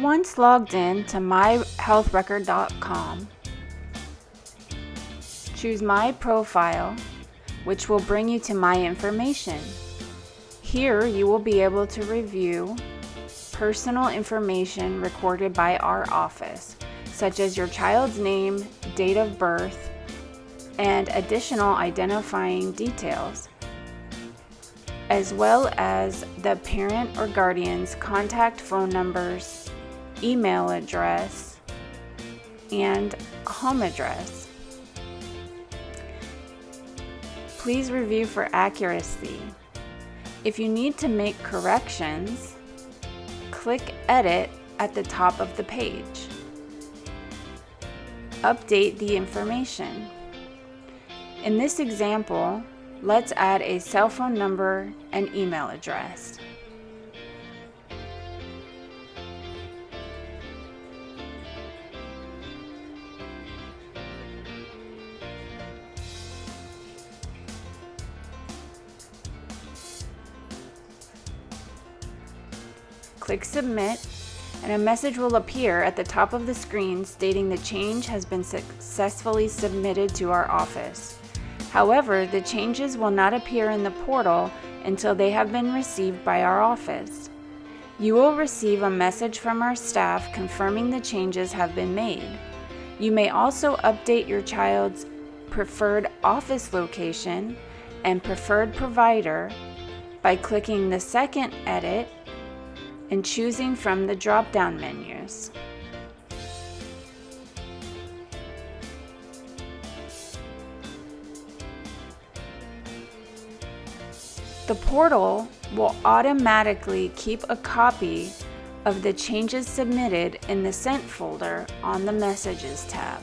Once logged in to myhealthrecord.com, choose My Profile, which will bring you to My Information. Here you will be able to review personal information recorded by our office, such as your child's name, date of birth, and additional identifying details, as well as the parent or guardian's contact phone numbers, email address, and home address. Please review for accuracy. If you need to make corrections, click Edit at the top of the page. Update the information. In this example, let's add a cell phone number and email address. Click Submit, and a message will appear at the top of the screen stating the change has been successfully submitted to our office. However, the changes will not appear in the portal until they have been received by our office. You will receive a message from our staff confirming the changes have been made. You may also update your child's preferred office location and preferred provider by clicking the second edit and choosing from the drop-down menus. The portal will automatically keep a copy of the changes submitted in the Sent folder on the Messages tab.